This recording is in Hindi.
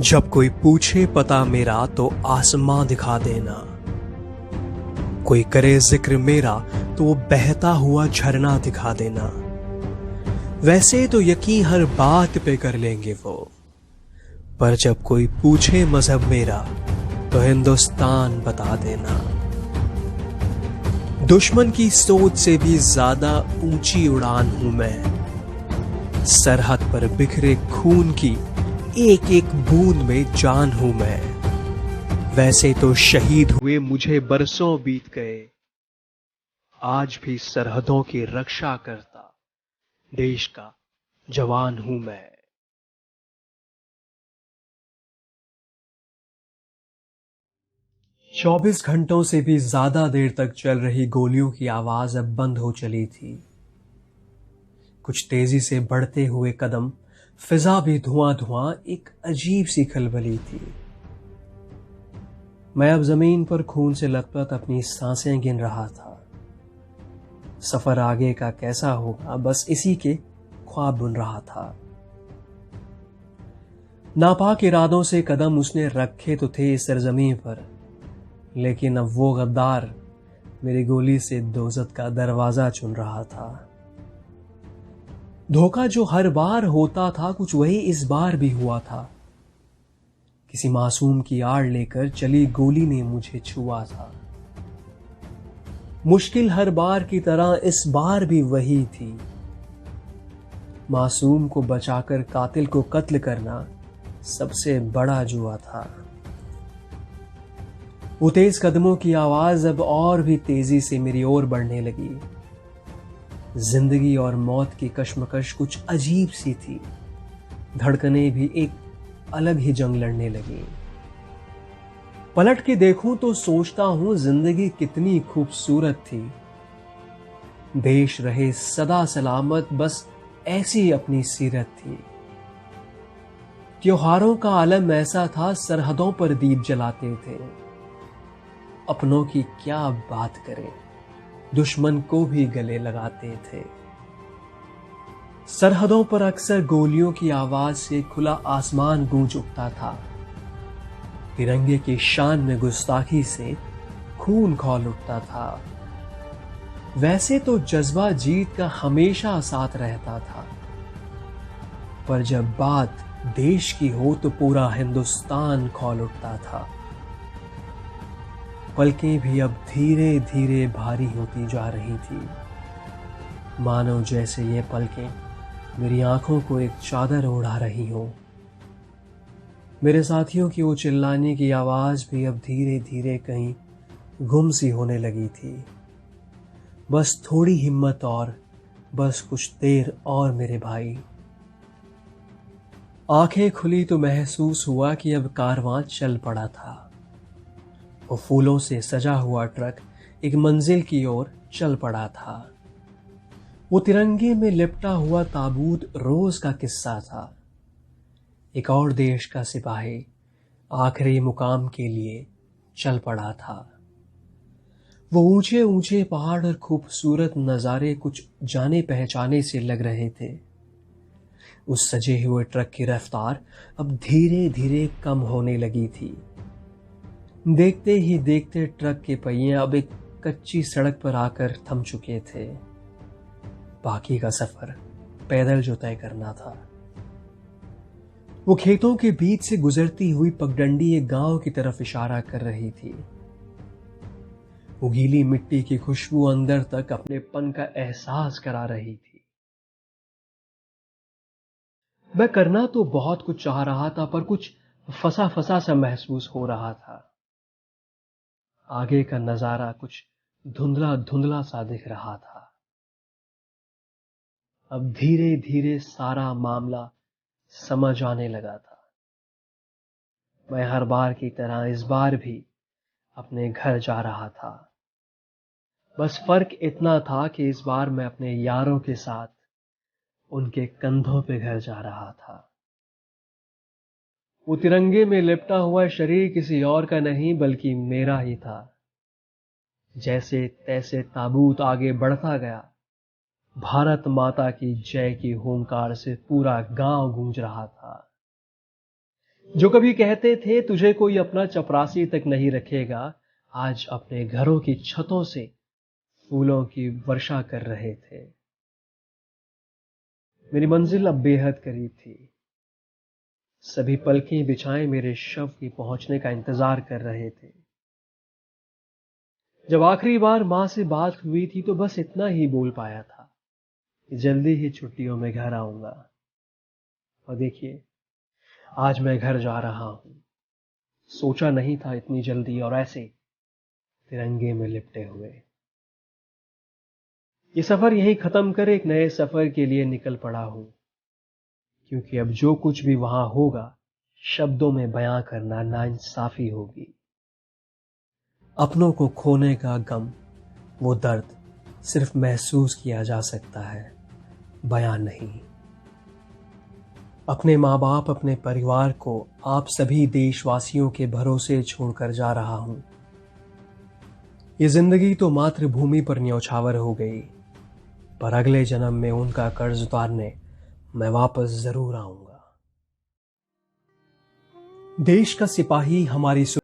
जब कोई पूछे पता मेरा तो आसमां दिखा देना। कोई करे जिक्र मेरा तो वो बहता हुआ झरना दिखा देना। वैसे तो यकीन हर बात पे कर लेंगे वो, पर जब कोई पूछे मजहब मेरा तो हिंदुस्तान बता देना। दुश्मन की सोच से भी ज्यादा ऊंची उड़ान हूं मैं। सरहद पर बिखरे खून की एक एक बूंद में जान हूं मैं। वैसे तो शहीद हुए मुझे बरसों बीत गए, आज भी सरहदों की रक्षा करता देश का जवान हूं मैं। 24 घंटों से भी ज्यादा देर तक चल रही गोलियों की आवाज अब बंद हो चली थी। कुछ तेजी से बढ़ते हुए कदम, फिजा भी धुआं धुआं एक अजीब सी खलबली थी। मैं अब जमीन पर खून से लथपथ अपनी सांसें गिन रहा था। सफर आगे का कैसा होगा, बस इसी के ख्वाब बुन रहा था। नापाक इरादों से कदम उसने रखे तो थे इस सरजमीन पर, लेकिन अब वो गद्दार मेरी गोली से दोज़ख का दरवाजा चुन रहा था। धोखा जो हर बार होता था, कुछ वही इस बार भी हुआ था। किसी मासूम की आड़ लेकर चली गोली ने मुझे छुआ था। मुश्किल हर बार की तरह इस बार भी वही थी। मासूम को बचाकर कातिल को कत्ल करना सबसे बड़ा जुआ था। वो तेज कदमों की आवाज अब और भी तेजी से मेरी ओर बढ़ने लगी। जिंदगी और मौत की कश्मकश कुछ अजीब सी थी। धड़कनें भी एक अलग ही जंग लड़ने लगी। पलट के देखूं तो सोचता हूं जिंदगी कितनी खूबसूरत थी। देश रहे सदा सलामत, बस ऐसी अपनी सीरत थी। त्योहारों का आलम ऐसा था, सरहदों पर दीप जलाते थे। अपनों की क्या बात करें, दुश्मन को भी गले लगाते थे। सरहदों पर अक्सर गोलियों की आवाज से खुला आसमान गूंज उठता था। तिरंगे की शान में गुस्ताखी से खून खौल उठता था। वैसे तो जज्बा जीत का हमेशा साथ रहता था, पर जब बात देश की हो तो पूरा हिंदुस्तान खौल उठता था। पलकें भी अब धीरे धीरे भारी होती जा रही थी, मानो जैसे ये पलकें मेरी आंखों को एक चादर ओढ़ा रही हो। मेरे साथियों की वो चिल्लाने की आवाज भी अब धीरे धीरे कहीं गुम सी होने लगी थी। बस थोड़ी हिम्मत और, बस कुछ देर और मेरे भाई। आंखें खुली तो महसूस हुआ कि अब कारवां चल पड़ा था। वो फूलों से सजा हुआ ट्रक एक मंजिल की ओर चल पड़ा था। वो तिरंगे में लिपटा हुआ ताबूत रोज का किस्सा था। एक और देश का सिपाही आखिरी मुकाम के लिए चल पड़ा था। वो ऊंचे ऊंचे पहाड़ और खूबसूरत नजारे कुछ जाने पहचाने से लग रहे थे। उस सजे हुए ट्रक की रफ्तार अब धीरे धीरे कम होने लगी थी। देखते ही देखते ट्रक के पहिए अब एक कच्ची सड़क पर आकर थम चुके थे। बाकी का सफर पैदल जो तय करना था। वो खेतों के बीच से गुजरती हुई पगडंडी एक गांव की तरफ इशारा कर रही थी। वो गीली मिट्टी की खुशबू अंदर तक अपनेपन का एहसास करा रही थी। मैं करना तो बहुत कुछ चाह रहा था, पर कुछ फंसा फंसा सा महसूस हो रहा था। आगे का नजारा कुछ धुंधला धुंधला सा दिख रहा था। अब धीरे धीरे सारा मामला समझ आने लगा था। मैं हर बार की तरह इस बार भी अपने घर जा रहा था। बस फर्क इतना था कि इस बार मैं अपने यारों के साथ उनके कंधों पे घर जा रहा था। वो तिरंगे में लिपटा हुआ शरीर किसी और का नहीं बल्कि मेरा ही था। जैसे तैसे ताबूत आगे बढ़ता गया, भारत माता की जय की हुंकार से पूरा गांव गूंज रहा था। जो कभी कहते थे तुझे कोई अपना चपरासी तक नहीं रखेगा, आज अपने घरों की छतों से फूलों की वर्षा कर रहे थे। मेरी मंजिल अब बेहद करीब थी। सभी पलकें बिछाए मेरे शव के पहुंचने का इंतजार कर रहे थे। जब आखिरी बार मां से बात हुई थी तो बस इतना ही बोल पाया था कि जल्दी ही छुट्टियों में घर आऊंगा। और देखिए, आज मैं घर जा रहा हूं। सोचा नहीं था इतनी जल्दी और ऐसे तिरंगे में लिपटे हुए। ये सफर यहीं खत्म कर एक नए सफर के लिए निकल पड़ा हूं, क्योंकि अब जो कुछ भी वहां होगा शब्दों में बयां करना नाइंसाफी होगी। अपनों को खोने का गम, वो दर्द सिर्फ महसूस किया जा सकता है, बयां नहीं। अपने माँ बाप, अपने परिवार को आप सभी देशवासियों के भरोसे छोड़कर जा रहा हूं। ये जिंदगी तो मातृभूमि पर न्यौछावर हो गई, पर अगले जन्म में उनका कर्ज उतारने मैं वापस जरूर आऊंगा। देश का सिपाही हमारी